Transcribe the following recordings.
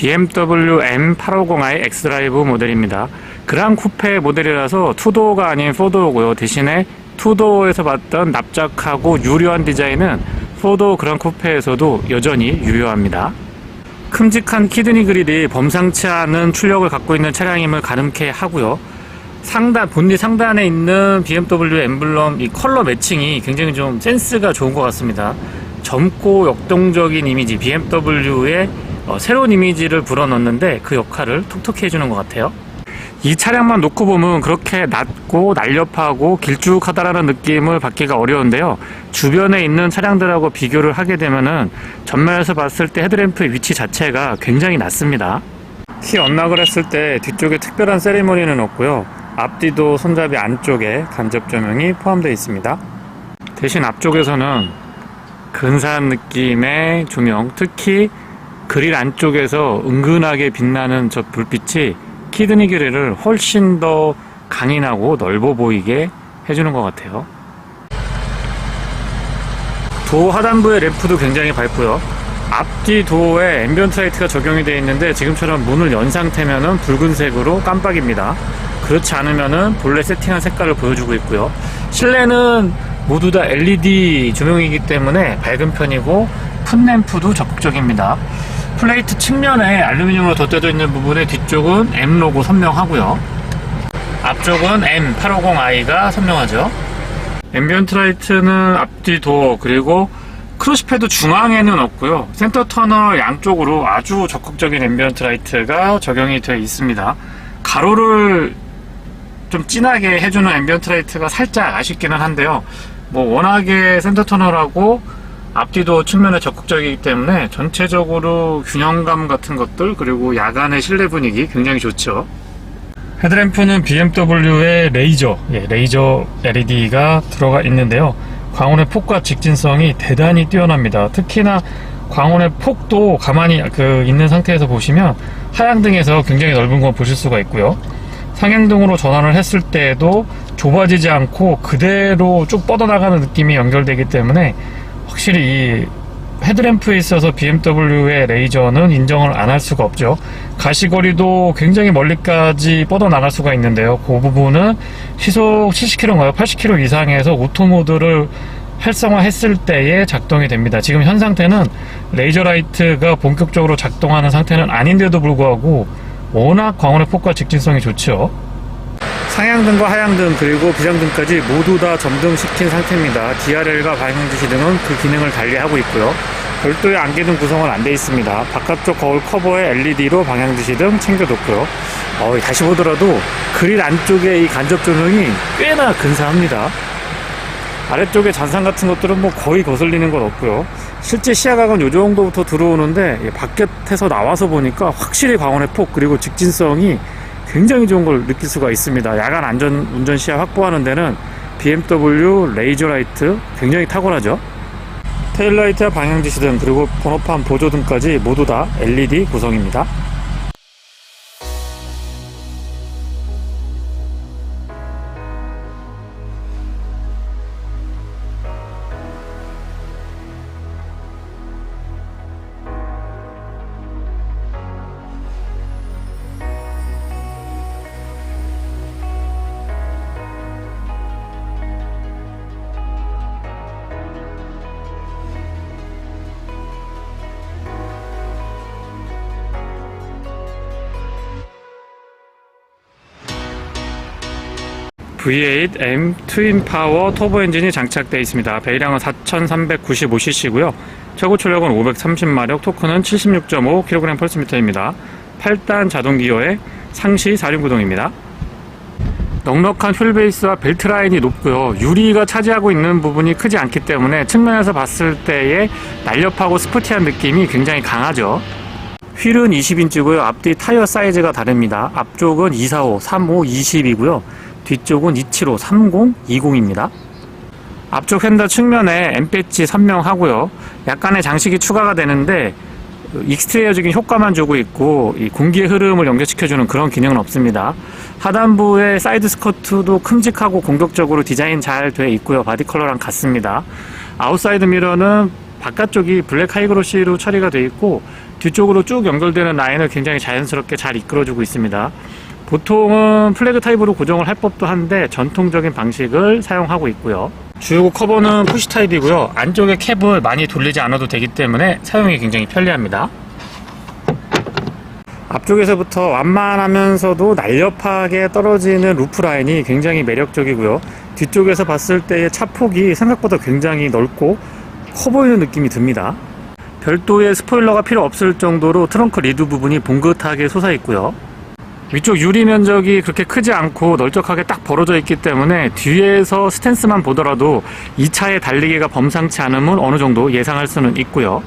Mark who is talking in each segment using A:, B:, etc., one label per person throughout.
A: BMW M850i X드라이브 모델입니다. 그랑 쿠페 모델이라서 투도어가 아닌 포도어고요. 대신에 투도어에서 봤던 납작하고 유려한 디자인은 포도어 그랑 쿠페에서도 여전히 유효합니다. 큼직한 키드니 그릴이 범상치 않은 출력을 갖고 있는 차량임을 가름케 하고요. 본닛 상단에 있는 BMW 엠블럼 이 컬러 매칭이 굉장히 좀 센스가 좋은 것 같습니다. 젊고 역동적인 이미지, BMW의 새로운 이미지를 불어넣는데 그 역할을 톡톡히 해주는 것 같아요. 이 차량만 놓고 보면 그렇게 낮고 날렵하고 길쭉하다라는 느낌을 받기가 어려운데요. 주변에 있는 차량들하고 비교를 하게 되면은 전면에서 봤을 때 헤드램프의 위치 자체가 굉장히 낮습니다. 키 언락을 했을 때 뒤쪽에 특별한 세리머니는 없고요. 앞뒤도 손잡이 안쪽에 간접 조명이 포함되어 있습니다. 대신 앞쪽에서는 근사한 느낌의 조명, 특히 그릴 안쪽에서 은근하게 빛나는 저 불빛이 키드니 그릴을 훨씬 더 강인하고 넓어 보이게 해주는 것 같아요. 도어 하단부의 램프도 굉장히 밝고요. 앞뒤 도어에 앰비언트 라이트가 적용이 되어 있는데 지금처럼 문을 연 상태면은 붉은색으로 깜빡입니다. 그렇지 않으면은 본래 세팅한 색깔을 보여주고 있고요. 실내는 모두 다 LED 조명이기 때문에 밝은 편이고 풋램프도 적극적입니다. 플레이트 측면에 알루미늄으로 덧대져 있는 부분의 뒤쪽은 M 로고 선명하고요. 앞쪽은 M850i가 선명하죠. 앰비언트 라이트는 앞뒤 도어 그리고 크루시패드 중앙에는 없고요. 센터 터널 양쪽으로 아주 적극적인 앰비언트 라이트가 적용이 되어 있습니다. 가로를 좀 진하게 해주는 앰비언트 라이트가 살짝 아쉽기는 한데요. 워낙에 센터 터널하고 앞뒤도 측면에 적극적이기 때문에 전체적으로 균형감 같은 것들 그리고 야간의 실내 분위기 굉장히 좋죠. 헤드램프는 BMW의 레이저 LED가 들어가 있는데요. 광원의 폭과 직진성이 대단히 뛰어납니다. 특히나 광원의 폭도 가만히 있는 상태에서 보시면 하향등에서 굉장히 넓은 걸 보실 수가 있고요. 상향등으로 전환을 했을 때에도 좁아지지 않고 그대로 쭉 뻗어나가는 느낌이 연결되기 때문에 확실히 이 헤드램프에 있어서 BMW의 레이저는 인정을 안 할 수가 없죠. 가시거리도 굉장히 멀리까지 뻗어나갈 수가 있는데요. 그 부분은 시속 70km인가요? 80km 이상에서 오토모드를 활성화했을 때에 작동이 됩니다. 지금 현 상태는 레이저 라이트가 본격적으로 작동하는 상태는 아닌데도 불구하고 워낙 광원의 폭과 직진성이 좋죠. 상향등과 하향등 그리고 비상등까지 모두 다 점등시킨 상태입니다. DRL과 방향지시등은 그 기능을 달리하고 있고요. 별도의 안개등 구성은 안 되어 있습니다. 바깥쪽 거울 커버에 LED로 방향지시등 챙겨뒀고요. 다시 보더라도 그릴 안쪽에 이 간접 조명이 꽤나 근사합니다. 아래쪽에 잔상 같은 것들은 거의 거슬리는 건 없고요. 실제 시야각은 이 정도부터 들어오는데 바깥에서 나와서 보니까 확실히 광원의 폭 그리고 직진성이 굉장히 좋은 걸 느낄 수가 있습니다. 야간 안전 운전 시야 확보하는 데는 BMW 레이저 라이트 굉장히 탁월하죠. 테일라이트와 방향지시등 그리고 번호판 보조등까지 모두 다 LED 구성입니다. V8M 트윈 파워 터보 엔진이 장착되어 있습니다. 배기량은 4395cc고요. 최고 출력은 530마력, 토크는 76.5kg/m입니다. 8단 자동 기어의 상시 4륜 구동입니다. 넉넉한 휠베이스와 벨트 라인이 높고요. 유리가 차지하고 있는 부분이 크지 않기 때문에 측면에서 봤을 때의 날렵하고 스포티한 느낌이 굉장히 강하죠. 휠은 20인치고요. 앞뒤 타이어 사이즈가 다릅니다. 앞쪽은 245, 35, 20이고요. 뒤쪽은 275, 30, 20입니다. 앞쪽 휀더 측면에 M 배지 선명하고요. 약간의 장식이 추가가 되는데 익스테리어적인 효과만 주고 있고 이 공기의 흐름을 연결시켜주는 그런 기능은 없습니다. 하단부의 사이드 스커트도 큼직하고 공격적으로 디자인 잘 되어 있고요. 바디 컬러랑 같습니다. 아웃사이드 미러는 바깥쪽이 블랙 하이그로시로 처리가 되어 있고 뒤쪽으로 쭉 연결되는 라인을 굉장히 자연스럽게 잘 이끌어주고 있습니다. 보통은 플래그 타입으로 고정을 할 법도 한데 전통적인 방식을 사용하고 있고요. 주요구 커버는 푸시 타입이고요. 안쪽에 캡을 많이 돌리지 않아도 되기 때문에 사용이 굉장히 편리합니다. 앞쪽에서부터 완만하면서도 날렵하게 떨어지는 루프 라인이 굉장히 매력적이고요. 뒤쪽에서 봤을 때의 차폭이 생각보다 굉장히 넓고 커 보이는 느낌이 듭니다. 별도의 스포일러가 필요 없을 정도로 트렁크 리드 부분이 봉긋하게 솟아있고요. 위쪽 유리 면적이 그렇게 크지 않고 널쩍하게 딱 벌어져 있기 때문에 뒤에서 스탠스만 보더라도 이 차의 달리기가 범상치 않음을 어느 정도 예상할 수는 있고요.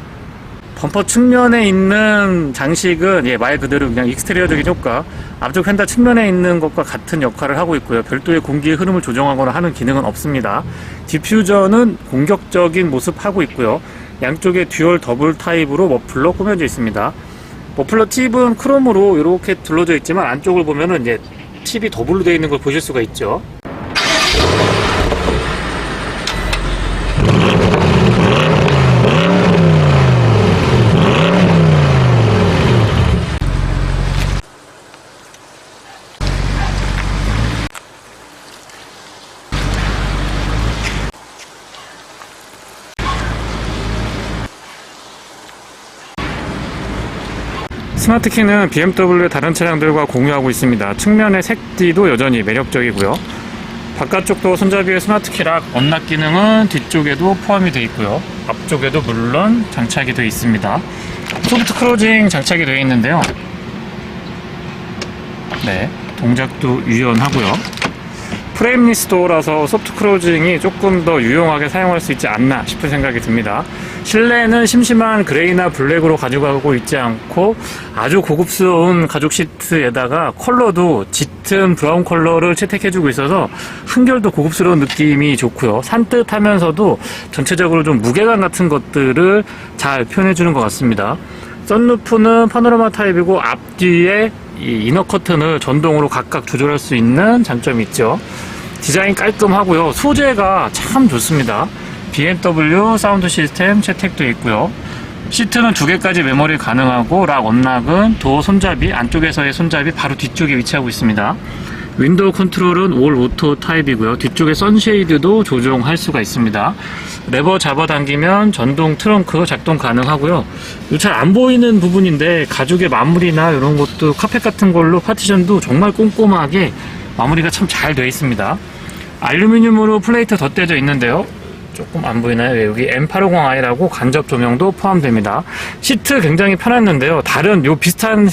A: 범퍼 측면에 있는 장식은 말 그대로 그냥 익스테리어적인 효과, 앞쪽 휀다 측면에 있는 것과 같은 역할을 하고 있고요. 별도의 공기의 흐름을 조정하거나 하는 기능은 없습니다. 디퓨저는 공격적인 모습 하고 있고요. 양쪽에 듀얼 더블 타입으로 머플러 꾸며져 있습니다. 머플러 팁은 크롬으로 이렇게 둘러져 있지만 안쪽을 보면은 이제 팁이 더블로 되어 있는 걸 보실 수가 있죠. 스마트키는 BMW의 다른 차량들과 공유하고 있습니다. 측면의 색띠도 여전히 매력적이고요. 바깥쪽도 손잡이의 스마트키락, 언락 기능은 뒤쪽에도 포함이 되어 있고요. 앞쪽에도 물론 장착이 되어 있습니다. 소프트 크로징 장착이 되어 있는데요. 동작도 유연하고요. 프레임리스 도어라서 소프트 크로징이 조금 더 유용하게 사용할 수 있지 않나 싶은 생각이 듭니다. 실내는 심심한 그레이나 블랙으로 가져가고 있지 않고 아주 고급스러운 가죽 시트에다가 컬러도 짙은 브라운 컬러를 채택해주고 있어서 흥결도 고급스러운 느낌이 좋고요. 산뜻하면서도 전체적으로 좀 무게감 같은 것들을 잘 표현해주는 것 같습니다. 썬루프는 파노라마 타입이고 앞뒤에 이 이너 커튼을 전동으로 각각 조절할 수 있는 장점이 있죠. 디자인 깔끔하고요. 소재가 참 좋습니다. BMW 사운드 시스템 채택도 있고요. 시트는 2개까지 메모리 가능하고 락 언락은 도어 손잡이, 안쪽에서의 손잡이 바로 뒤쪽에 위치하고 있습니다. 윈도우 컨트롤은 올 오토 타입이고요. 뒤쪽에 선쉐이드도 조정할 수가 있습니다. 레버 잡아당기면 전동 트렁크 작동 가능하고요. 잘 안 보이는 부분인데 가죽의 마무리나 이런 것도 카펫 같은 걸로 파티션도 정말 꼼꼼하게 마무리가 참 잘 되어 있습니다. 알루미늄으로 플레이트 덧대져 있는데요. 조금 안 보이나요? 여기 M850i라고 간접 조명도 포함됩니다. 시트 굉장히 편했는데요. 다른 요 비슷한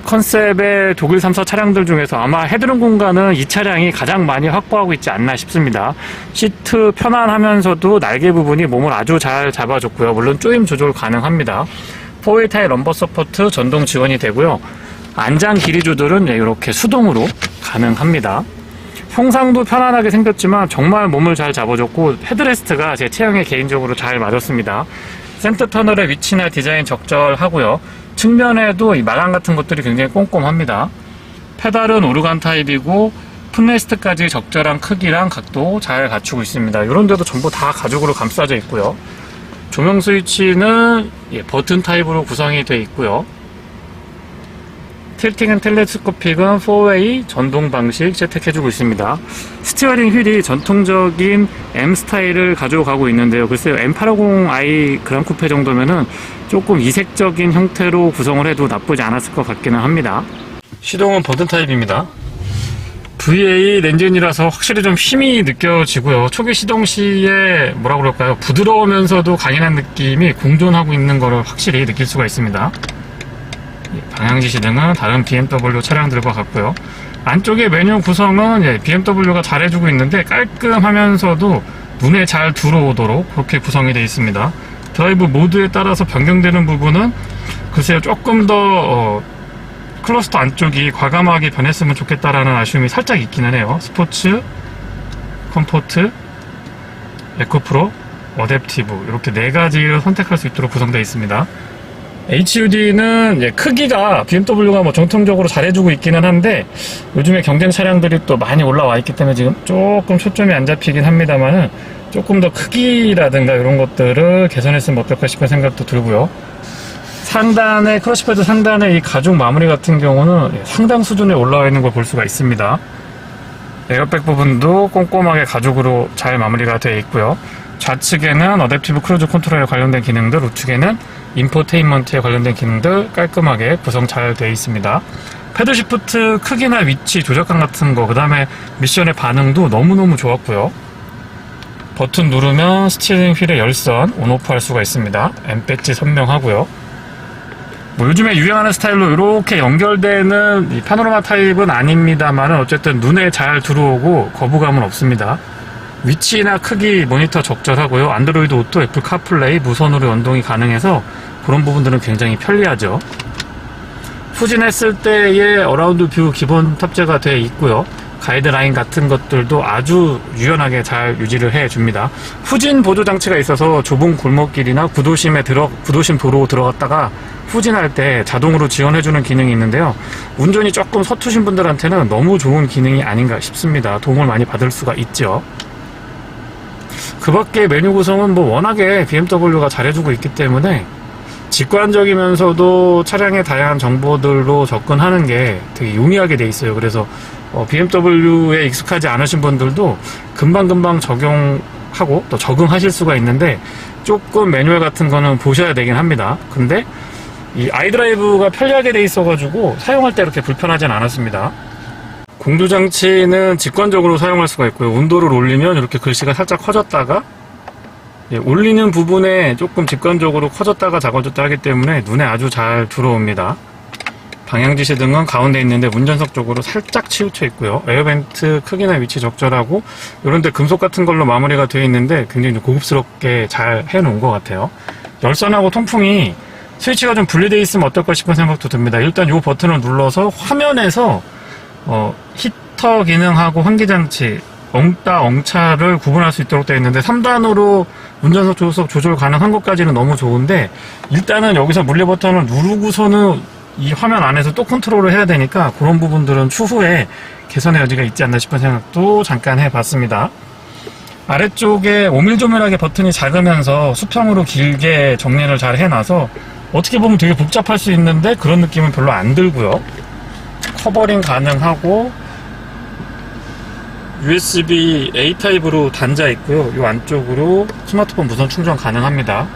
A: 컨셉의 독일 3사 차량들 중에서 아마 헤드룸 공간은 이 차량이 가장 많이 확보하고 있지 않나 싶습니다. 시트 편안하면서도 날개 부분이 몸을 아주 잘 잡아줬고요. 물론 조임 조절 가능합니다. 4웨이 타일 럼버 서포트 전동 지원이 되고요. 안장 길이 조절은 이렇게 수동으로 가능합니다. 형상도 편안하게 생겼지만 정말 몸을 잘 잡아줬고 헤드레스트가 제 체형에 개인적으로 잘 맞았습니다. 센터 터널의 위치나 디자인 적절하고요. 측면에도 이 마감 같은 것들이 굉장히 꼼꼼합니다. 페달은 오르간 타입이고 풋레스트까지 적절한 크기랑 각도 잘 갖추고 있습니다. 이런 데도 전부 다 가죽으로 감싸져 있고요. 조명 스위치는 버튼 타입으로 구성이 되어 있고요. 틸팅 앤 텔레스코픽은 4웨이 전동 방식 채택해주고 있습니다. 스티어링 휠이 전통적인 M 스타일을 가져가고 있는데요. 글쎄요, M850i 그랑 쿠페 정도면은 조금 이색적인 형태로 구성을 해도 나쁘지 않았을 것 같기는 합니다. 시동은 버튼 타입입니다. V8 엔진이라서 확실히 좀 힘이 느껴지고요. 초기 시동 시에 뭐라 그럴까요? 부드러우면서도 강인한 느낌이 공존하고 있는 것을 확실히 느낄 수가 있습니다. 방향지시 등은 다른 BMW 차량들과 같고요. 안쪽의 메뉴 구성은 BMW가 잘해주고 있는데 깔끔하면서도 눈에 잘 들어오도록 그렇게 구성이 되어 있습니다. 드라이브 모드에 따라서 변경되는 부분은 글쎄요, 조금 더 클러스터 안쪽이 과감하게 변했으면 좋겠다라는 아쉬움이 살짝 있기는 해요. 스포츠, 컴포트, 에코프로, 어댑티브 이렇게 4가지를 선택할 수 있도록 구성되어 있습니다. HUD는 크기가 BMW가 정통적으로 잘해주고 있기는 한데 요즘에 경쟁 차량들이 또 많이 올라와 있기 때문에 지금 조금 초점이 안 잡히긴 합니다만은 조금 더 크기라든가 이런 것들을 개선했으면 어떨까 싶은 생각도 들고요. 상단에 크러쉬패드 상단에 이 가죽 마무리 같은 경우는 상당 수준에 올라와 있는 걸 볼 수가 있습니다. 에어백 부분도 꼼꼼하게 가죽으로 잘 마무리가 되어 있고요. 좌측에는 어댑티브 크루즈 컨트롤에 관련된 기능들, 우측에는 인포테인먼트에 관련된 기능들 깔끔하게 구성 잘 되어 있습니다. 패드 시프트 크기나 위치 조작감 같은 거, 그 다음에 미션의 반응도 너무너무 좋았고요. 버튼 누르면 스티어링 휠의 열선 온오프 할 수가 있습니다. M 배지 선명하고요. 뭐 요즘에 유행하는 스타일로 이렇게 연결되는 이 파노라마 타입은 아닙니다만 어쨌든 눈에 잘 들어오고 거부감은 없습니다. 위치나 크기 모니터 적절하고요. 안드로이드 오토, 애플 카플레이 무선으로 연동이 가능해서 그런 부분들은 굉장히 편리하죠. 후진했을 때의 어라운드 뷰 기본 탑재가 되어 있고요. 가이드라인 같은 것들도 아주 유연하게 잘 유지를 해줍니다. 후진 보조 장치가 있어서 좁은 골목길이나 구도심 도로 들어갔다가 후진할 때 자동으로 지원해주는 기능이 있는데요. 운전이 조금 서투신 분들한테는 너무 좋은 기능이 아닌가 싶습니다. 도움을 많이 받을 수가 있죠. 그 밖에 메뉴 구성은 뭐 워낙에 BMW가 잘해주고 있기 때문에 직관적이면서도 차량의 다양한 정보들로 접근하는 게 되게 용이하게 돼 있어요. 그래서 BMW에 익숙하지 않으신 분들도 금방금방 적용하고 또 적응하실 수가 있는데 조금 매뉴얼 같은 거는 보셔야 되긴 합니다. 근데 이 아이드라이브가 편리하게 돼 있어가지고 사용할 때 이렇게 불편하진 않았습니다. 공조장치는 직관적으로 사용할 수가 있고요. 온도를 올리면 이렇게 글씨가 살짝 커졌다가 올리는 부분에 조금 직관적으로 커졌다가 작아졌다 하기 때문에 눈에 아주 잘 들어옵니다. 방향지시 등은 가운데 있는데 운전석 쪽으로 살짝 치우쳐 있고요. 에어벤트 크기나 위치 적절하고 이런데 금속 같은 걸로 마무리가 되어 있는데 굉장히 고급스럽게 잘 해놓은 것 같아요. 열선하고 통풍이 스위치가 좀 분리되어 있으면 어떨까 싶은 생각도 듭니다. 일단 이 버튼을 눌러서 화면에서 히터 기능하고 환기장치, 엉따, 엉차를 구분할 수 있도록 되어 있는데 3단으로 운전석 조수석 조절 가능한 것까지는 너무 좋은데 일단은 여기서 물리 버튼을 누르고서는 이 화면 안에서 또 컨트롤을 해야 되니까 그런 부분들은 추후에 개선의 여지가 있지 않나 싶은 생각도 잠깐 해봤습니다. 아래쪽에 오밀조밀하게 버튼이 작으면서 수평으로 길게 정리를 잘 해놔서 어떻게 보면 되게 복잡할 수 있는데 그런 느낌은 별로 안 들고요. 커버링 가능하고 USB A 타입으로 단자 있고요. 이 안쪽으로 스마트폰 무선 충전 가능합니다.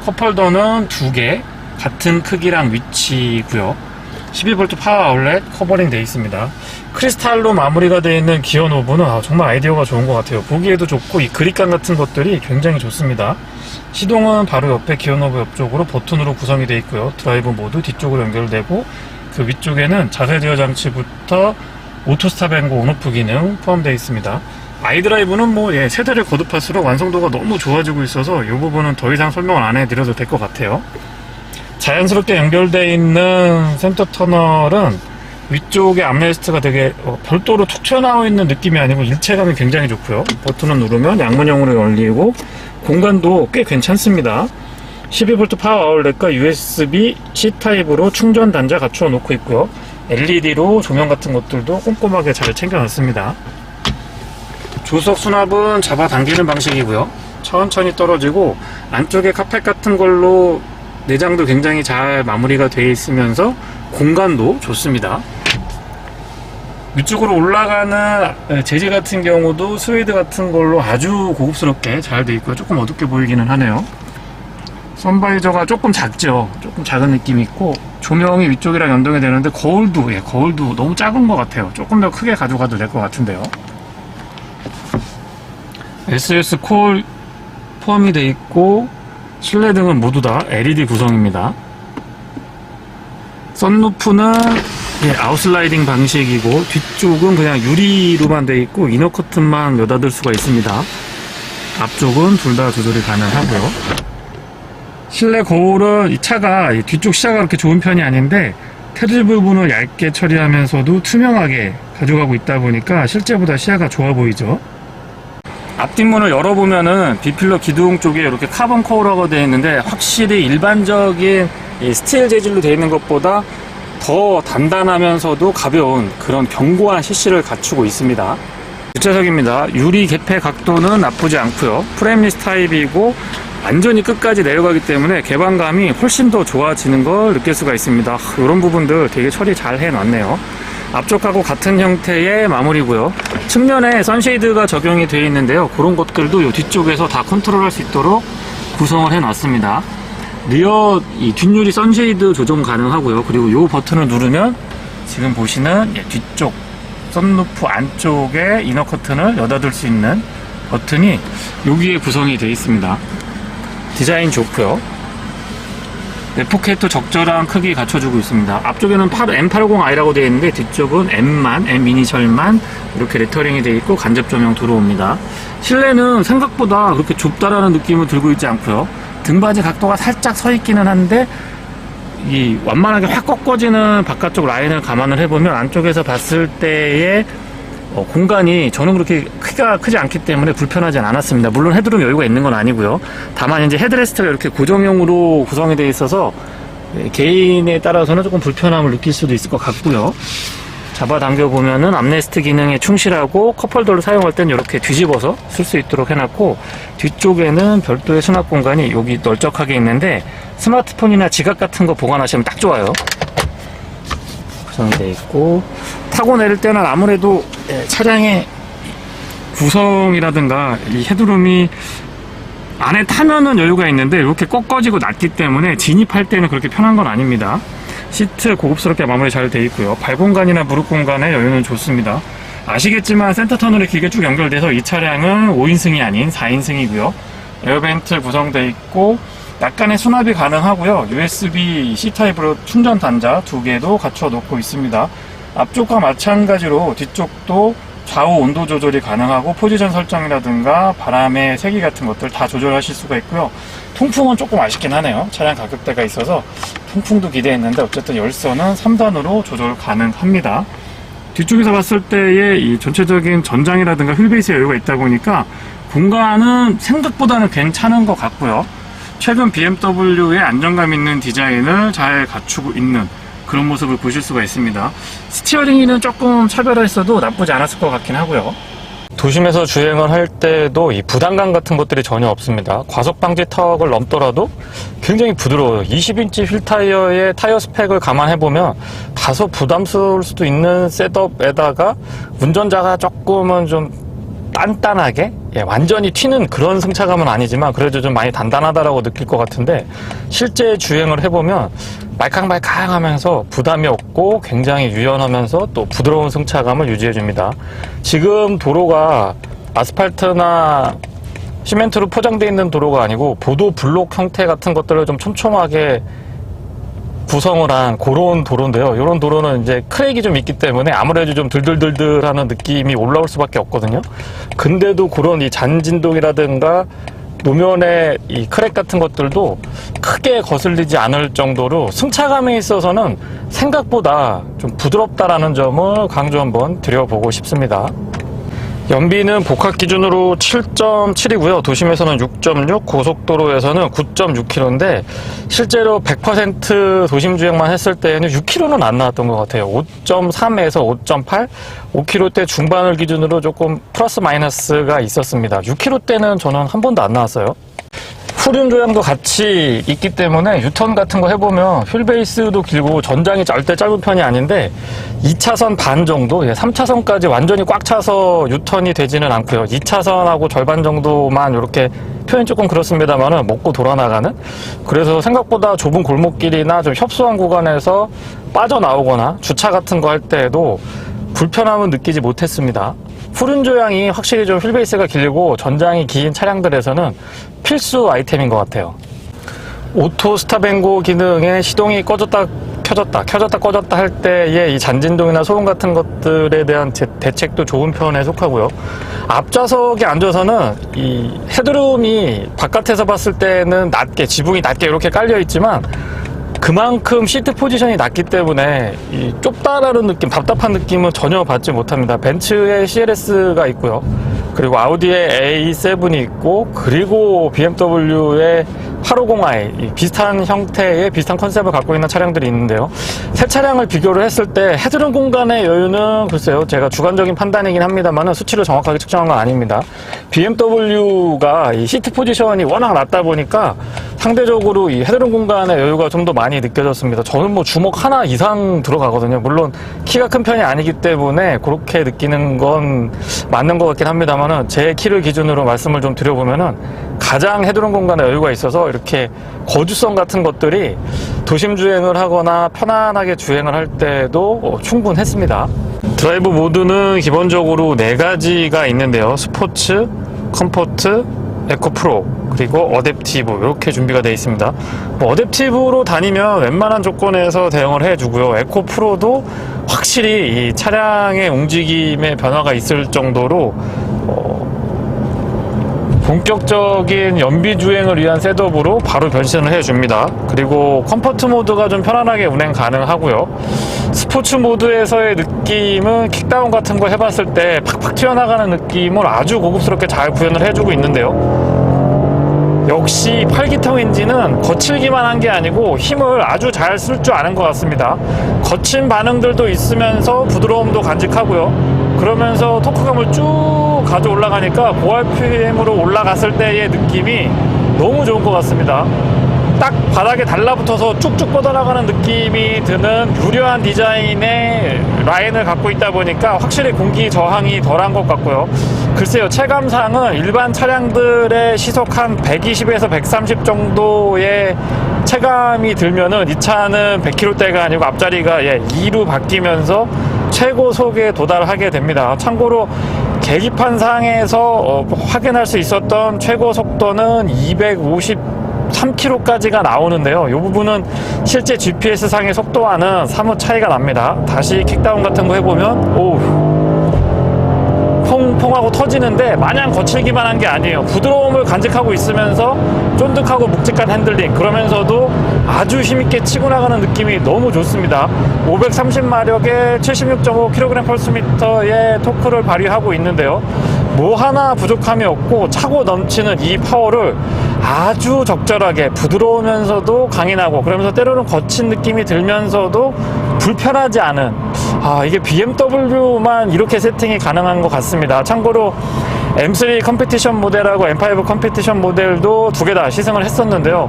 A: 컵홀더는 2개, 같은 크기랑 위치고요. 12V 파워 아울렛 커버링 되어 있습니다. 크리스탈로 마무리가 되어 있는 기어 노브는 정말 아이디어가 좋은 것 같아요. 보기에도 좋고 이 그립감 같은 것들이 굉장히 좋습니다. 시동은 바로 옆에 기어 노브 옆쪽으로 버튼으로 구성이 되어 있고요. 드라이브 모드 뒤쪽으로 연결되고 그 위쪽에는 자세 제어 장치부터 오토 스탑 앤고 온오프 기능 포함되어 있습니다. 아이드라이브는 세대를 거듭할수록 완성도가 너무 좋아지고 있어서 이 부분은 더 이상 설명을 안 해드려도 될 것 같아요. 자연스럽게 연결되어 있는 센터 터널은 위쪽에 암레스트가 되게 별도로 툭 튀어나와 있는 느낌이 아니고 일체감이 굉장히 좋고요. 버튼을 누르면 양문형으로 열리고 공간도 꽤 괜찮습니다. 12V 파워 아울렛과 USB-C 타입으로 충전 단자 갖추어 놓고 있고요. LED로 조명 같은 것들도 꼼꼼하게 잘 챙겨놨습니다. 조수석 수납은 잡아당기는 방식이고요. 천천히 떨어지고 안쪽에 카펫 같은 걸로 내장도 굉장히 잘 마무리가 되어 있으면서 공간도 좋습니다. 위쪽으로 올라가는 재질 같은 경우도 스웨이드 같은 걸로 아주 고급스럽게 잘 되어 있고요. 조금 어둡게 보이기는 하네요. 선바이저가 조금 작죠. 조금 작은 느낌이 있고 조명이 위쪽이랑 연동이 되는데 거울도 너무 작은 것 같아요. 조금 더 크게 가져가도 될 것 같은데요. SS 콜 포함이 되어 있고 실내 등은 모두 다 LED 구성입니다. 썬루프는 아웃슬라이딩 방식이고 뒤쪽은 그냥 유리로만 되어 있고 이너 커튼만 여닫을 수가 있습니다. 앞쪽은 둘 다 조절이 가능하고요. 실내 거울은 이 차가 뒤쪽 시야가 그렇게 좋은 편이 아닌데 테두리 부분을 얇게 처리하면서도 투명하게 가져가고 있다 보니까 실제보다 시야가 좋아 보이죠. 앞뒷문을 열어보면은 비필러 기둥 쪽에 이렇게 카본 커버가 되어 있는데 확실히 일반적인 스틸 재질로 되어 있는 것보다 더 단단하면서도 가벼운 그런 견고한 CC를 갖추고 있습니다. 뒷좌석입니다. 유리 개폐 각도는 나쁘지 않고요. 프레임리스 타입이고 완전히 끝까지 내려가기 때문에 개방감이 훨씬 더 좋아지는 걸 느낄 수가 있습니다. 이런 부분들 되게 처리 잘 해놨네요. 앞쪽하고 같은 형태의 마무리고요. 측면에 선쉐이드가 적용이 되어 있는데요. 그런 것들도 이 뒤쪽에서 다 컨트롤할 수 있도록 구성을 해놨습니다. 리어 이 뒷유리 선쉐이드 조정 가능하고요. 그리고 이 버튼을 누르면 지금 보시는 뒤쪽 썬루프 안쪽에 이너 커튼을 여닫을 수 있는 버튼이 여기에 구성이 되어 있습니다. 디자인 좋고요. 포켓도 적절한 크기 갖춰주고 있습니다. 앞쪽에는 M80i라고 되어 있는데 뒤쪽은 M 이니셜만 이렇게 레터링이 되어 있고 간접 조명 들어옵니다. 실내는 생각보다 그렇게 좁다라는 느낌을 들고 있지 않고요. 등받이 각도가 살짝 서 있기는 한데 이 완만하게 확 꺾어지는 바깥쪽 라인을 감안을 해보면 안쪽에서 봤을 때의 공간이 저는 그렇게 크기가 크지 않기 때문에 불편하진 않았습니다. 물론 헤드룸 여유가 있는 건 아니고요. 다만 이제 헤드레스트가 이렇게 고정형으로 구성이 되어 있어서 개인에 따라서는 조금 불편함을 느낄 수도 있을 것 같고요. 잡아당겨 보면은 암레스트 기능에 충실하고 컵홀더를 사용할 때는 이렇게 뒤집어서 쓸 수 있도록 해놨고, 뒤쪽에는 별도의 수납 공간이 여기 널쩍하게 있는데 스마트폰이나 지갑 같은 거 보관하시면 딱 좋아요. 구성이 되어 있고, 타고 내릴 때는 아무래도 차량의 구성이라든가 이 헤드룸이 안에 타면은 여유가 있는데 이렇게 꺾어지고 낮기 때문에 진입할 때는 그렇게 편한 건 아닙니다. 시트 고급스럽게 마무리 잘 되어 있고요. 발 공간이나 무릎 공간의 여유는 좋습니다. 아시겠지만 센터 터널이 길게 쭉 연결돼서 이 차량은 5인승이 아닌 4인승이고요. 에어벤트 구성되어 있고 약간의 수납이 가능하고요. USB C타입으로 충전 단자 2개도 갖춰 놓고 있습니다. 앞쪽과 마찬가지로 뒤쪽도 좌우 온도 조절이 가능하고 포지션 설정이라든가 바람의 세기 같은 것들 다 조절하실 수가 있고요. 통풍은 조금 아쉽긴 하네요. 차량 가격대가 있어서 통풍도 기대했는데 어쨌든 열선은 3단으로 조절 가능합니다. 뒤쪽에서 봤을 때의 이 전체적인 전장이라든가 휠베이스에 여유가 있다 보니까 공간은 생각보다는 괜찮은 것 같고요. 최근 BMW의 안정감 있는 디자인을 잘 갖추고 있는 그런 모습을 보실 수가 있습니다. 스티어링은 조금 차별화했어도 나쁘지 않았을 것 같긴 하고요. 도심에서 주행을 할 때도 이 부담감 같은 것들이 전혀 없습니다. 과속 방지 턱을 넘더라도 굉장히 부드러워요. 20인치 휠 타이어의 타이어 스펙을 감안해보면 다소 부담스러울 수도 있는 셋업에다가 운전자가 조금은 좀 단단하게, 완전히 튀는 그런 승차감은 아니지만 그래도 좀 많이 단단하다라고 느낄 것 같은데, 실제 주행을 해보면 말캉말캉 하면서 부담이 없고 굉장히 유연하면서 또 부드러운 승차감을 유지해줍니다. 지금 도로가 아스팔트나 시멘트로 포장되어 있는 도로가 아니고 보도 블록 형태 같은 것들을 좀 촘촘하게 구성을 한 그런 도로인데요. 이런 도로는 이제 크랙이 좀 있기 때문에 아무래도 좀 들들들들 하는 느낌이 올라올 수밖에 없거든요. 근데도 그런 이 잔진동이라든가 노면의 이 크랙 같은 것들도 크게 거슬리지 않을 정도로 승차감에 있어서는 생각보다 좀 부드럽다라는 점을 강조 한번 드려보고 싶습니다. 연비는 복합 기준으로 7.7이고요. 도심에서는 6.6, 고속도로에서는 9.6km인데 실제로 100% 도심 주행만 했을 때에는 6km는 안 나왔던 것 같아요. 5.3에서 5.8, 5km대 중반을 기준으로 조금 플러스 마이너스가 있었습니다. 6km대는 저는 한 번도 안 나왔어요. 후륜 조향도 같이 있기 때문에 유턴 같은 거 해보면 휠베이스도 길고 전장이 절대 짧은 편이 아닌데 2차선 반 정도, 3차선까지 완전히 꽉 차서 유턴이 되지는 않고요. 2차선하고 절반 정도만 이렇게 표현이 조금 그렇습니다만은 먹고 돌아나가는, 그래서 생각보다 좁은 골목길이나 좀 협소한 구간에서 빠져나오거나 주차 같은 거 할 때에도 불편함은 느끼지 못했습니다. 후륜 조향이 확실히 좀 휠베이스가 길고 전장이 긴 차량들에서는 필수 아이템인 것 같아요. 오토 스탑앤고 기능의 시동이 꺼졌다 켜졌다 꺼졌다 할 때의 이 잔진동이나 소음 같은 것들에 대한 대책도 좋은 편에 속하고요. 앞좌석에 앉아서는 이 헤드룸이 바깥에서 봤을 때는 낮게, 지붕이 낮게 이렇게 깔려 있지만 그만큼 시트 포지션이 낮기 때문에 이 좁다라는 느낌, 답답한 느낌은 전혀 받지 못합니다. 벤츠의 CLS가 있고요. 그리고 아우디의 A7이 있고, 그리고 BMW의 850i 비슷한 형태의 비슷한 컨셉을 갖고 있는 차량들이 있는데요. 세 차량을 비교를 했을 때 헤드룸 공간의 여유는 글쎄요, 제가 주관적인 판단이긴 합니다만 수치를 정확하게 측정한 건 아닙니다. BMW가 이 시트 포지션이 워낙 낮다 보니까 상대적으로 이 헤드룸 공간의 여유가 좀 더 많이 느껴졌습니다. 저는 뭐 주먹 하나 이상 들어가거든요. 물론 키가 큰 편이 아니기 때문에 그렇게 느끼는 건 맞는 것 같긴 합니다만 제 키를 기준으로 말씀을 좀 드려보면은 가장 헤드룸 공간에 여유가 있어서 이렇게 거주성 같은 것들이 도심 주행을 하거나 편안하게 주행을 할 때도 충분했습니다. 드라이브 모드는 기본적으로 4가지가 있는데요. 스포츠, 컴포트, 에코 프로, 그리고 어댑티브 이렇게 준비가 되어 있습니다. 뭐 어댑티브로 다니면 웬만한 조건에서 대응을 해주고요. 에코 프로도 확실히 이 차량의 움직임에 변화가 있을 정도로 본격적인 연비 주행을 위한 셋업으로 바로 변신을 해줍니다. 그리고 컴포트 모드가 좀 편안하게 운행 가능하고요. 스포츠 모드에서의 느낌은 킥다운 같은 거 해봤을 때 팍팍 튀어나가는 느낌을 아주 고급스럽게 잘 구현을 해주고 있는데요. 역시 8기통 엔진은 거칠기만 한 게 아니고 힘을 아주 잘 쓸 줄 아는 것 같습니다. 거친 반응들도 있으면서 부드러움도 간직하고요. 그러면서 토크감을 쭉 가져 올라가니까 고RPM으로 올라갔을 때의 느낌이 너무 좋은 것 같습니다. 딱 바닥에 달라붙어서 쭉쭉 뻗어나가는 느낌이 드는 유려한 디자인의 라인을 갖고 있다 보니까 확실히 공기 저항이 덜한 것 같고요. 글쎄요, 체감상은 일반 차량들의 시속 한 120에서 130 정도의 체감이 들면은 이 차는 100km대가 아니고 앞자리가 2로 바뀌면서 최고 속에 도달하게 됩니다. 참고로 계기판상에서 확인할 수 있었던 최고 속도는 253km까지가 나오는데요. 이 부분은 실제 GPS상의 속도와는 사뭇 차이가 납니다. 다시 킥다운 같은 거 해보면 퐁퐁하고 터지는데 마냥 거칠기만 한 게 아니에요. 부드러움을 간직하고 있으면서 쫀득하고 묵직한 핸들링, 그러면서도 아주 힘있게 치고 나가는 느낌이 너무 좋습니다. 530마력에 76.5kg/m의 토크를 발휘하고 있는데요. 뭐 하나 부족함이 없고 차고 넘치는 이 파워를 아주 적절하게 부드러우면서도 강인하고, 그러면서 때로는 거친 느낌이 들면서도 불편하지 않은, 이게 BMW만 이렇게 세팅이 가능한 것 같습니다. 참고로 M3 컴피티션 모델하고 M5 컴피티션 모델도 두 개 다 시승을 했었는데요.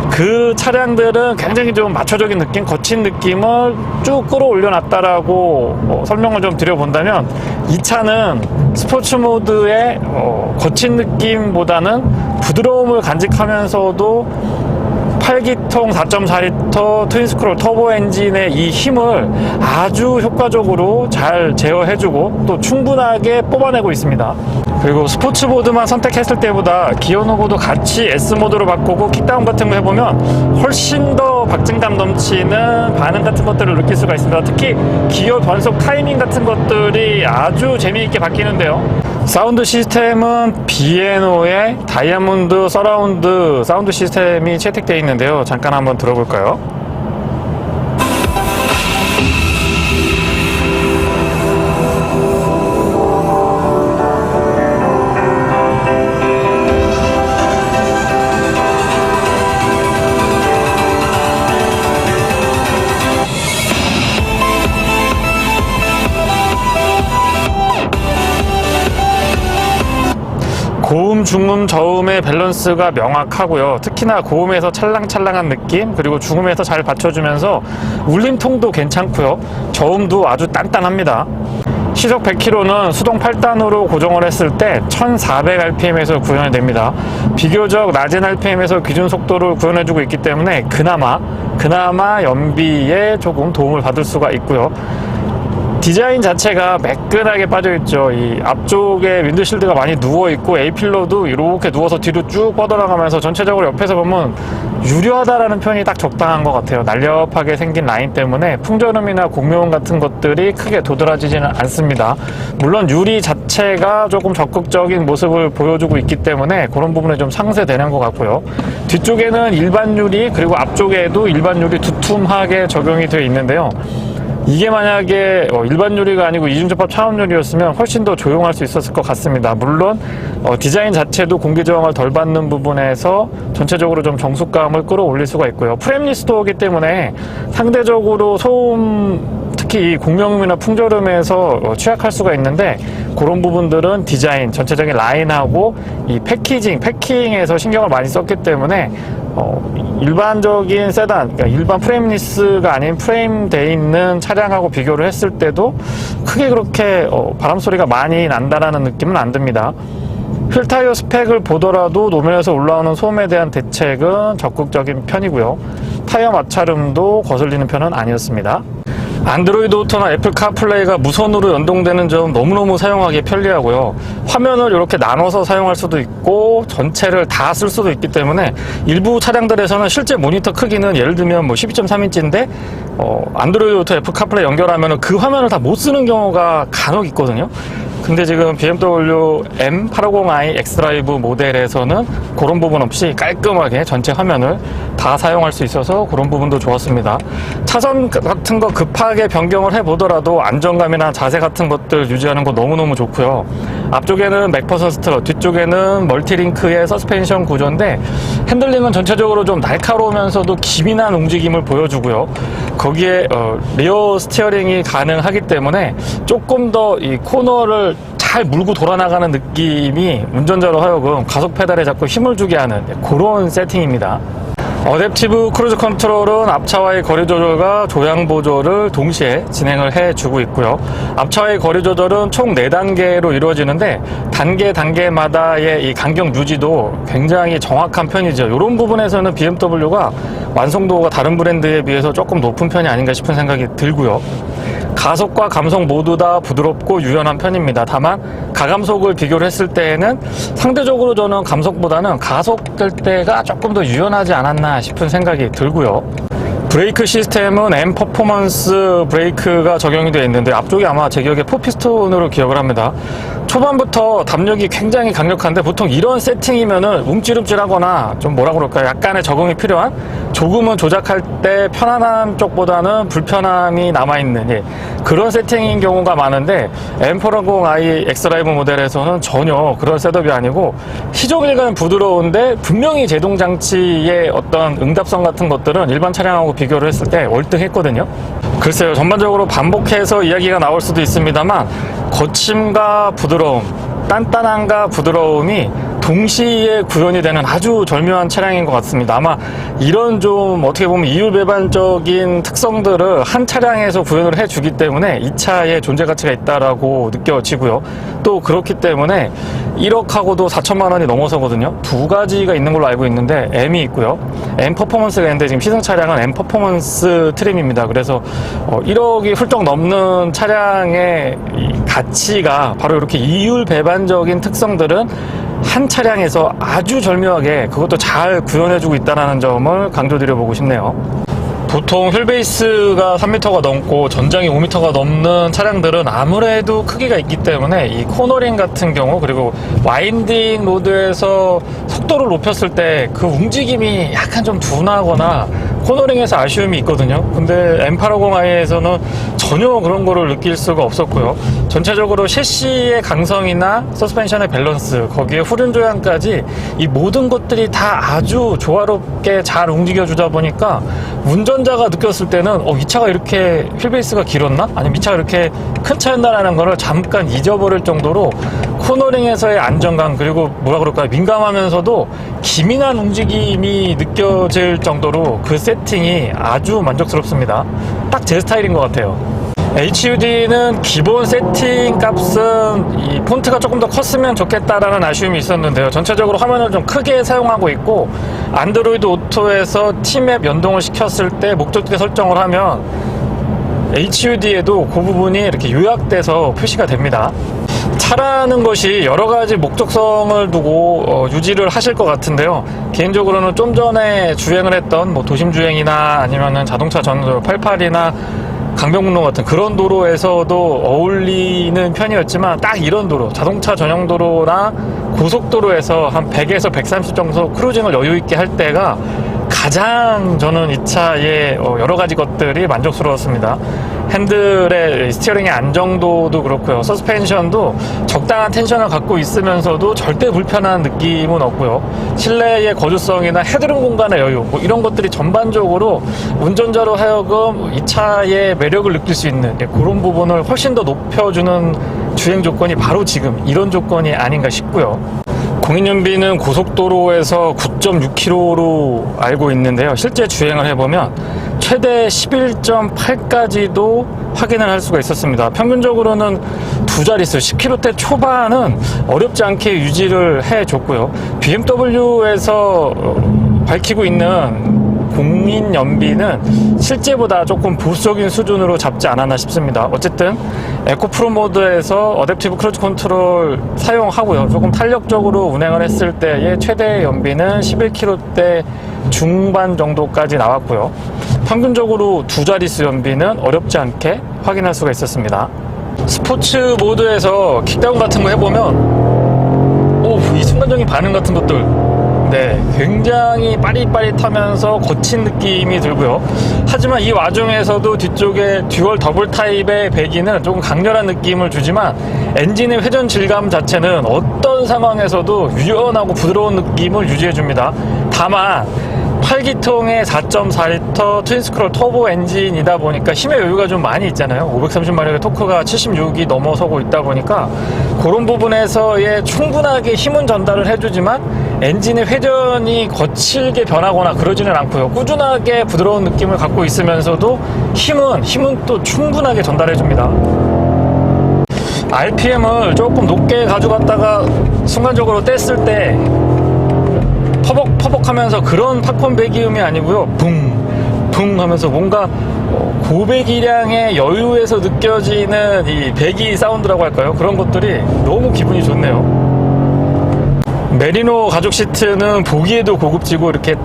A: 그 차량들은 굉장히 좀 마초적인 느낌, 거친 느낌을 쭉 끌어올려 놨다라고 설명을 좀 드려본다면, 이 차는 스포츠 모드의 거친 느낌보다는 부드러움을 간직하면서도 8기통 4.4L 트윈스크롤 터보 엔진의 이 힘을 아주 효과적으로 잘 제어해주고 또 충분하게 뽑아내고 있습니다. 그리고 스포츠 모드만 선택했을 때보다 기어 노브도 같이 S 모드로 바꾸고 킥다운 같은 거 해보면 훨씬 더 박진감 넘치는 반응 같은 것들을 느낄 수가 있습니다. 특히 기어 변속 타이밍 같은 것들이 아주 재미있게 바뀌는데요. 사운드 시스템은 B&O의 다이아몬드 서라운드 사운드 시스템이 채택되어 있는데요. 잠깐 한번 들어볼까요? 고음, 중음, 저음의 밸런스가 명확하고요. 특히나 고음에서 찰랑찰랑한 느낌, 그리고 중음에서 잘 받쳐주면서 울림통도 괜찮고요. 저음도 아주 단단합니다. 시속 100km는 수동 8단으로 고정을 했을 때 1400rpm에서 구현이 됩니다. 비교적 낮은 rpm에서 기준 속도를 구현해주고 있기 때문에 그나마 연비에 조금 도움을 받을 수가 있고요. 디자인 자체가 매끈하게 빠져있죠. 이 앞쪽에 윈드실드가 많이 누워있고 A필러도 이렇게 누워서 뒤로 쭉 뻗어나가면서 전체적으로 옆에서 보면 유려하다라는 표현이 딱 적당한 것 같아요. 날렵하게 생긴 라인 때문에 풍절음이나 공묘음 같은 것들이 크게 도드라지지는 않습니다. 물론 유리 자체가 조금 적극적인 모습을 보여주고 있기 때문에 그런 부분에 좀 상쇄되는 것 같고요. 뒤쪽에는 일반 유리, 그리고 앞쪽에도 일반 유리 두툼하게 적용이 되어 있는데요. 이게 만약에 일반 유리가 아니고 이중접합 차원 유리였으면 훨씬 더 조용할 수 있었을 것 같습니다. 물론 디자인 자체도 공기 저항을 덜 받는 부분에서 전체적으로 좀 정숙감을 끌어올릴 수가 있고요. 프레임리스 도어이기 때문에 상대적으로 소음, 특히 이 공명음이나 풍절음에서 취약할 수가 있는데, 그런 부분들은 디자인, 전체적인 라인하고 이 패킹에서 신경을 많이 썼기 때문에 일반적인 세단, 그러니까 일반 프레임리스가 아닌 프레임돼 있는 차량하고 비교를 했을 때도 크게 그렇게 바람 소리가 많이 난다라는 느낌은 안 듭니다. 휠 타이어 스펙을 보더라도 노면에서 올라오는 소음에 대한 대책은 적극적인 편이고요. 타이어 마찰음도 거슬리는 편은 아니었습니다. 안드로이드 오토나 애플 카플레이가 무선으로 연동되는 점 너무너무 사용하기 편리하고요. 화면을 이렇게 나눠서 사용할 수도 있고 전체를 다 쓸 수도 있기 때문에 일부 차량들에서는 실제 모니터 크기는 예를 들면 12.3인치인데 안드로이드 오토 애플 카플레이 연결하면 그 화면을 다 못 쓰는 경우가 간혹 있거든요. 근데 지금 BMW M850i xDrive 모델에서는 그런 부분 없이 깔끔하게 전체 화면을 다 사용할 수 있어서 그런 부분도 좋았습니다. 차선 같은 거 급하게 변경을 해보더라도 안정감이나 자세 같은 것들 유지하는 거 너무너무 좋고요. 앞쪽에는 맥퍼슨 스트럿, 뒤쪽에는 멀티링크의 서스펜션 구조인데 핸들링은 전체적으로 좀 날카로우면서도 기민한 움직임을 보여주고요. 거기에 리어 스티어링이 가능하기 때문에 조금 더 이 코너를 잘 물고 돌아나가는 느낌이 운전자로 하여금 가속 페달에 자꾸 힘을 주게 하는 그런 세팅입니다. 어댑티브 크루즈 컨트롤은 앞차와의 거리 조절과 조향 보조를 동시에 진행을 해주고 있고요. 앞차와의 거리 조절은 총 4단계로 이루어지는데 단계마다의 이 간격 유지도 굉장히 정확한 편이죠. 이런 부분에서는 BMW가 완성도가 다른 브랜드에 비해서 조금 높은 편이 아닌가 싶은 생각이 들고요. 가속과 감속 모두 다 부드럽고 유연한 편입니다. 다만 가감속을 비교를 했을 때에는 상대적으로 저는 감속보다는 가속될 때가 조금 더 유연하지 않았나 싶은 생각이 들고요. 브레이크 시스템은 M 퍼포먼스 브레이크가 적용이 되어 있는데 앞쪽이 아마 제 기억에 4피스톤으로 기억을 합니다. 초반부터 담력이 굉장히 강력한데 보통 이런 세팅이면은 움찔움찔하거나 좀 뭐라 그럴까요? 약간의 적응이 필요한, 조금은 조작할 때 편안한 쪽보다는 불편함이 남아있는 그런 세팅인 경우가 많은데 M450i xDrive 모델에서는 전혀 그런 셋업이 아니고 희종일관 부드러운데 분명히 제동장치의 어떤 응답성 같은 것들은 일반 차량하고 비교를 했을 때 월등했거든요. 글쎄요, 전반적으로 반복해서 이야기가 나올 수도 있습니다만 거침과 부드러움, 단단함과 부드러움이 동시에 구현이 되는 아주 절묘한 차량인 것 같습니다. 아마 이런 좀 어떻게 보면 이율배반적인 특성들을 한 차량에서 구현을 해주기 때문에 이 차의 존재 가치가 있다라고 느껴지고요. 또 그렇기 때문에 1억하고도 4천만 원이 넘어서거든요. 두 가지가 있는 걸로 알고 있는데 M이 있고요. M 퍼포먼스가 있는데 지금 시승 차량은 M 퍼포먼스 트림입니다. 그래서 1억이 훌쩍 넘는 차량의 가치가 바로 이렇게 이율배반적인 특성들은 한 차량에서 아주 절묘하게 그것도 잘 구현해주고 있다는 점을 강조드려보고 싶네요. 보통 휠베이스가 3m가 넘고 전장이 5m가 넘는 차량들은 아무래도 크기가 있기 때문에 이 코너링 같은 경우, 그리고 와인딩 로드에서 속도를 높였을 때 그 움직임이 약간 좀 둔하거나 코너링에서 아쉬움이 있거든요. 근데 M850i에서는 전혀 그런 거를 느낄 수가 없었고요. 전체적으로 셰시의 강성이나 서스펜션의 밸런스, 거기에 후륜 조향까지 이 모든 것들이 다 아주 조화롭게 잘 움직여주다 보니까 운전자가 느꼈을 때는 이 차가 이렇게 휠베이스가 길었나? 아니면 이 차가 이렇게 큰 차였나라는 거를 잠깐 잊어버릴 정도로 코너링에서의 안정감, 그리고 뭐라 그럴까요? 민감하면서도 기민한 움직임이 느껴질 정도로 그 세팅이 아주 만족스럽습니다. 딱 제 스타일인 것 같아요. HUD는 기본 세팅 값은 이 폰트가 조금 더 컸으면 좋겠다라는 아쉬움이 있었는데요. 전체적으로 화면을 좀 크게 사용하고 있고 안드로이드 오토에서 T맵 연동을 시켰을 때 목적지 설정을 하면 HUD에도 그 부분이 이렇게 요약돼서 표시가 됩니다. 차라는 것이 여러 가지 목적성을 두고 유지를 하실 것 같은데요. 개인적으로는 좀 전에 주행을 했던 도심 주행이나 아니면은 자동차 전도로 88이나 강변북로 같은 그런 도로에서도 어울리는 편이었지만 딱 이런 도로, 자동차 전용 도로나 고속도로에서 한 100에서 130 정도 크루징을 여유 있게 할 때가 가장 저는 이 차의 여러 가지 것들이 만족스러웠습니다. 핸들의 스티어링의 안정도도 그렇고요. 서스펜션도 적당한 텐션을 갖고 있으면서도 절대 불편한 느낌은 없고요. 실내의 거주성이나 헤드룸 공간의 여유, 뭐 이런 것들이 전반적으로 운전자로 하여금 이 차의 매력을 느낄 수 있는 그런 부분을 훨씬 더 높여주는 주행 조건이 바로 지금 이런 조건이 아닌가 싶고요. 공인연비는 고속도로에서 9.6km로 알고 있는데요. 실제 주행을 해보면 최대 11.8까지도 확인을 할 수가 있었습니다. 평균적으로는 두 자릿수 10km대 초반은 어렵지 않게 유지를 해줬고요. BMW에서 밝히고 있는 공인연비는 실제보다 조금 보수적인 수준으로 잡지 않았나 싶습니다. 어쨌든 에코프로 모드에서 어댑티브 크루즈 컨트롤 사용하고요. 조금 탄력적으로 운행을 했을 때의 최대 연비는 11km대 중반 정도까지 나왔고요. 평균적으로 두 자릿수 연비는 어렵지 않게 확인할 수가 있었습니다. 스포츠 모드에서 킥다운 같은 거 해보면 이 순간적인 반응 같은 것들 굉장히 빠릿빠릿하면서 거친 느낌이 들고요. 하지만 이 와중에서도 뒤쪽에 듀얼 더블 타입의 배기는 조금 강렬한 느낌을 주지만 엔진의 회전 질감 자체는 어떤 상황에서도 유연하고 부드러운 느낌을 유지해줍니다. 다만 8기통의 4.4L 트윈스크롤 터보 엔진이다 보니까 힘의 여유가 좀 많이 있잖아요. 530마력의 토크가 76이 넘어서고 있다 보니까 그런 부분에서의 충분하게 힘은 전달을 해주지만 엔진의 회전이 거칠게 변하거나 그러지는 않고요. 꾸준하게 부드러운 느낌을 갖고 있으면서도 힘은 또 충분하게 전달해줍니다. RPM을 조금 높게 가져갔다가 순간적으로 뗐을 때 퍼벅퍼벅 하면서 그런 팝콘 배기음이 아니고요. 붕 하면서 뭔가 고배기량의 여유에서 느껴지는 이 배기 사운드라고 할까요? 그런 것들이 너무 기분이 좋네요. 메리노 가죽 시트는 보기에도 고급지고 이렇게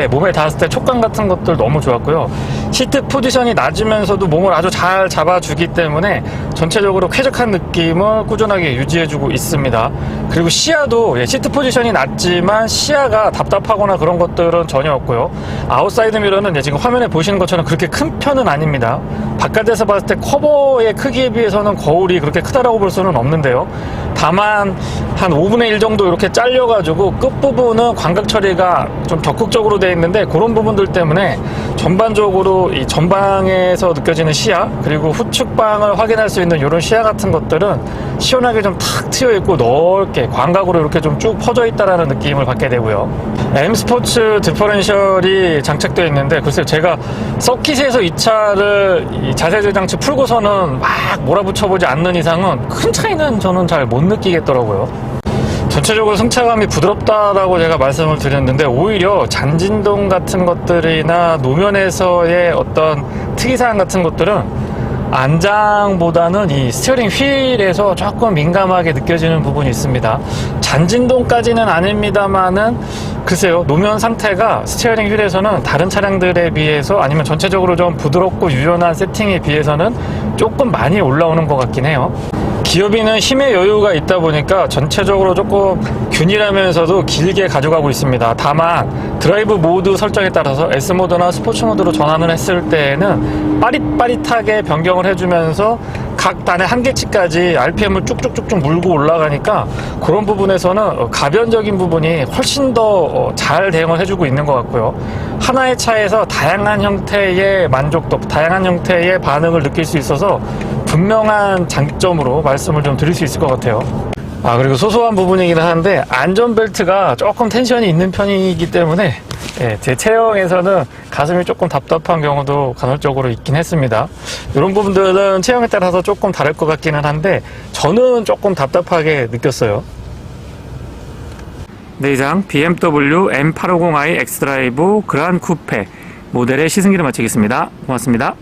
A: 몸에 닿았을 때 촉감 같은 것들 너무 좋았고요. 시트 포지션이 낮으면서도 몸을 아주 잘 잡아주기 때문에 전체적으로 쾌적한 느낌을 꾸준하게 유지해주고 있습니다. 그리고 시야도 시트 포지션이 낮지만 시야가 답답하거나 그런 것들은 전혀 없고요. 아웃사이드 미러는 지금 화면에 보시는 것처럼 그렇게 큰 편은 아닙니다. 바깥에서 봤을 때 커버의 크기에 비해서는 거울이 그렇게 크다라고 볼 수는 없는데요. 다만 한 5분의 1 정도 이렇게 잘려가지고 끝부분은 광각 처리가 좀 적극적으로 되어 있는데 그런 부분들 때문에 전반적으로 이 전방에서 느껴지는 시야 그리고 후측방을 확인할 수 있는 이런 시야 같은 것들은 시원하게 좀 탁 트여 있고 넓게 광각으로 이렇게 좀 쭉 퍼져 있다라는 느낌을 받게 되고요. M 스포츠 디퍼런셜이 장착되어 있는데 글쎄요, 제가 서킷에서 이 차를 이 자세조절 장치 풀고서는 막 몰아붙여보지 않는 이상은 큰 차이는 저는 잘 못 느끼겠더라고요. 전체적으로 승차감이 부드럽다라고 제가 말씀을 드렸는데 오히려 잔진동 같은 것들이나 노면에서의 어떤 특이사항 같은 것들은 안장보다는 이 스티어링 휠에서 조금 민감하게 느껴지는 부분이 있습니다. 잔진동까지는 아닙니다만은 글쎄요, 노면 상태가 스티어링 휠에서는 다른 차량들에 비해서 아니면 전체적으로 좀 부드럽고 유연한 세팅에 비해서는 조금 많이 올라오는 것 같긴 해요. 기어비는 힘의 여유가 있다 보니까 전체적으로 조금 균일하면서도 길게 가져가고 있습니다. 다만 드라이브 모드 설정에 따라서 S모드나 스포츠 모드로 전환을 했을 때에는 빠릿빠릿하게 변경을 해주면서 각 단의 한계치까지 RPM을 쭉쭉쭉쭉 물고 올라가니까 그런 부분에서는 가변적인 부분이 훨씬 더 잘 대응을 해주고 있는 것 같고요. 하나의 차에서 다양한 형태의 만족도, 다양한 형태의 반응을 느낄 수 있어서 분명한 장점으로 말씀을 좀 드릴 수 있을 것 같아요. 그리고 소소한 부분이긴 한데 안전벨트가 조금 텐션이 있는 편이기 때문에 제 체형에서는 가슴이 조금 답답한 경우도 간헐적으로 있긴 했습니다. 이런 부분들은 체형에 따라서 조금 다를 것 같기는 한데 저는 조금 답답하게 느꼈어요. 네, 이상 BMW M850i 엑스드라이브 그란 쿠페 모델의 시승기를 마치겠습니다. 고맙습니다.